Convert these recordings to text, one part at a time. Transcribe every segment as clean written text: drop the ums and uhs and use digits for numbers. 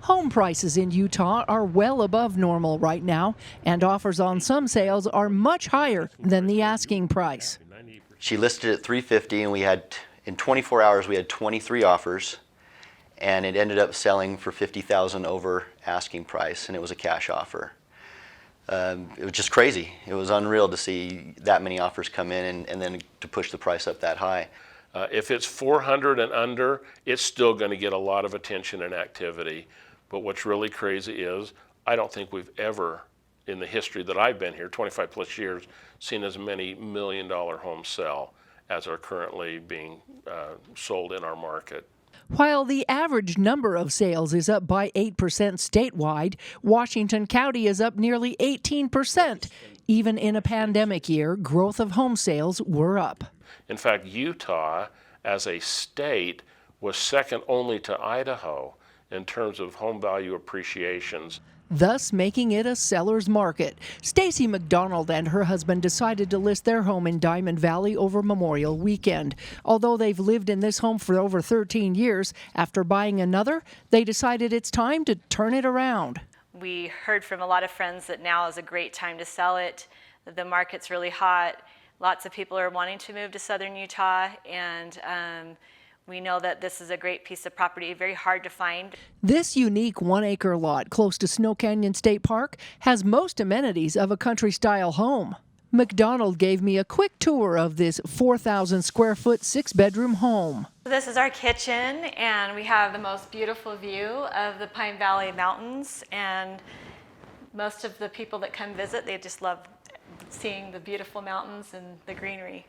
Home prices in Utah are well above normal right now, and offers on some sales are much higher than the asking price. She listed at $350, and we had, in 24 hours, we had 23 offers, and it ended up selling for $50,000 over asking price, and it was a cash offer. It was just crazy. It was unreal to see that many offers come in and then to push the price up that high. If it's 400 and under, it's still going to get a lot of attention and activity. But what's really crazy is I don't think we've ever, in the history that I've been here, 25 plus years, seen as many $1 million homes sell as are currently being sold in our market. While the average number of sales is up by 8% statewide, Washington County is up nearly 18%. Even in a pandemic year, growth of home sales were up. In fact, Utah, as a state, was second only to Idaho in terms of home value appreciations, thus making it a seller's market. Stacy McDonald and her husband decided to list their home in Diamond Valley over Memorial Weekend. Although they've lived in this home for over 13 years, after buying another, they decided it's time to turn it around. We heard from a lot of friends that now is a great time to sell it. The market's really hot. Lots of people are wanting to move to southern Utah, and we know that this is a great piece of property, very hard to find. This unique 1-acre lot close to Snow Canyon State Park has most amenities of a country-style home. McDonald gave me a quick tour of this 4,000 square foot 6-bedroom home. This is our kitchen, and we have the most beautiful view of the Pine Valley Mountains, and most of the people that come visit, they just love seeing the beautiful mountains and the greenery.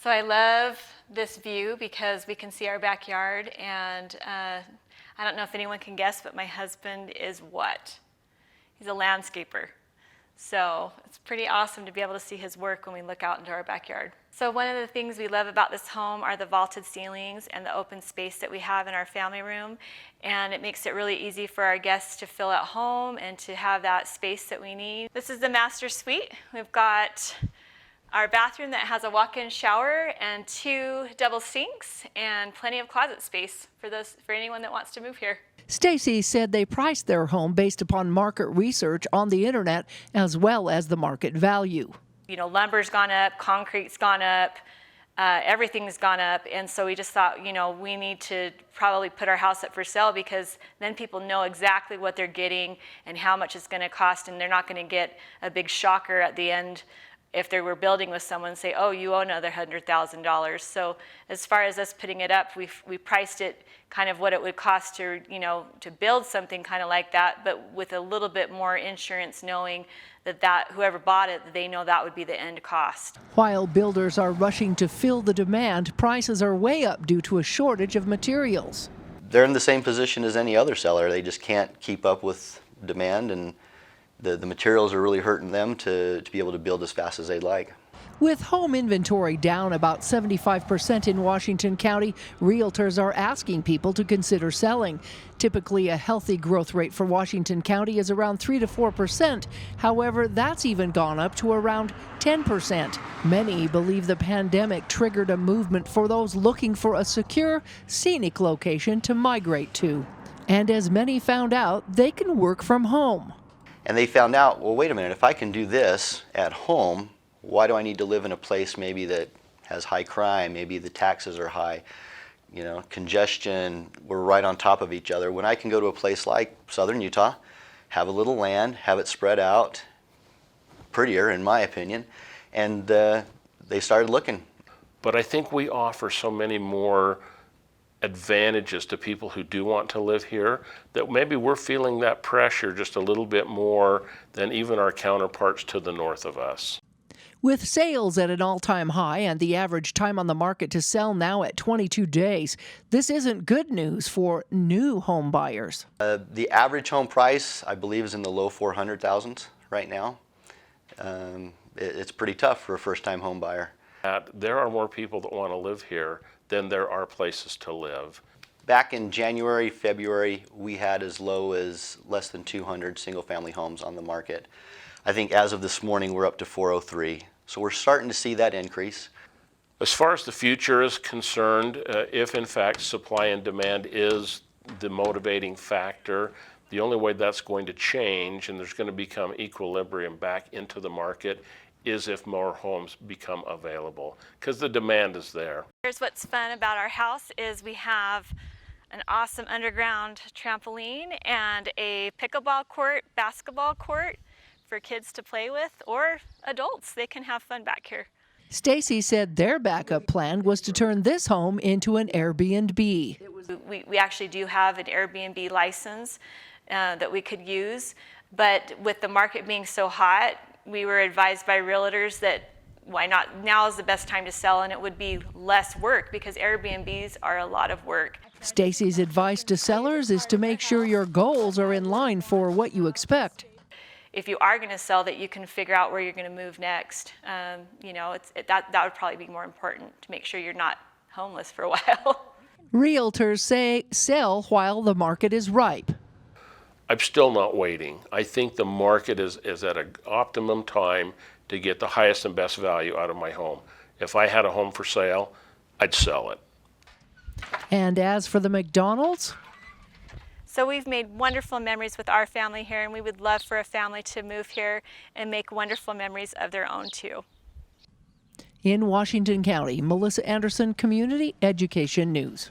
So I love this view because we can see our backyard, and I don't know if anyone can guess, but my husband is what? He's a landscaper. So it's pretty awesome to be able to see his work when we look out into our backyard. So one of the things we love about this home are the vaulted ceilings and the open space that we have in our family room, and it makes it really easy for our guests to feel at home and to have that space that we need. This is the master suite. We've got our bathroom that has a walk-in shower and 2 double sinks and plenty of closet space for anyone that wants to move here. Stacy said they priced their home based upon market research on the internet as well as the market value. You know, lumber's gone up, concrete's gone up, everything's gone up, and so we just thought, you know, we need to probably put our house up for sale because then people know exactly what they're getting and how much it's going to cost, and they're not going to get a big shocker at the end if they were building with someone, say, oh, you owe another $100,000. So as far as us putting it up, we priced it kind of what it would cost to, you know, to build something kind of like that, but with a little bit more insurance, knowing that whoever bought it, they know that would be the end cost. While builders are rushing to fill the demand, prices are way up due to a shortage of materials. They're in the same position as any other seller. They just can't keep up with demand, and the materials are really hurting them to be able to build as fast as they'd like. With home inventory down about 75% in Washington County, realtors are asking people to consider selling. Typically, a healthy growth rate for Washington County is around 3 to 4%. However, that's even gone up to around 10%. Many believe the pandemic triggered a movement for those looking for a secure, scenic location to migrate to. And as many found out, they can work from home. And they found out, well, wait a minute, if I can do this at home, why do I need to live in a place maybe that has high crime, maybe the taxes are high, you know, congestion, we're right on top of each other. When I can go to a place like southern Utah, have a little land, have it spread out, prettier in my opinion, and they started looking. But I think we offer so many more advantages to people who do want to live here that maybe we're feeling that pressure just a little bit more than even our counterparts to the north of us. With sales at an all-time high and the average time on the market to sell now at 22 days, this isn't good news for new home buyers. The average home price, I believe, is in the low 400,000s right now. It's pretty tough for a first-time home buyer. There are more people that want to live here than there are places to live. Back in January, February, we had as low as less than 200 single-family homes on the market. I think as of this morning, we're up to 403. So we're starting to see that increase. As far as the future is concerned, if in fact supply and demand is the motivating factor, The only way that's going to change and there's going to become equilibrium back into the market is if more homes become available, because the demand is there. Here's what's fun about our house is we have an awesome underground trampoline and a pickleball court, basketball court for kids to play with, or adults. They can have fun back here. Stacy said their backup plan was to turn this home into an Airbnb. We actually do have an Airbnb license that we could use, but with the market being so hot, we were advised by realtors that why not, now is the best time to sell, and it would be less work because Airbnbs are a lot of work. Stacy's advice to sellers is to make sure your goals are in line for what you expect. If you are going to sell, that you can figure out where you're going to move next. You know, that would probably be more important, to make sure you're not homeless for a while. Realtors say sell while the market is ripe. I'm still not waiting. I think the market is at an optimum time to get the highest and best value out of my home. If I had a home for sale, I'd sell it. And as for the McDonald's? So we've made wonderful memories with our family here, and we would love for a family to move here and make wonderful memories of their own too. In Washington County, Melissa Anderson, Community Education News.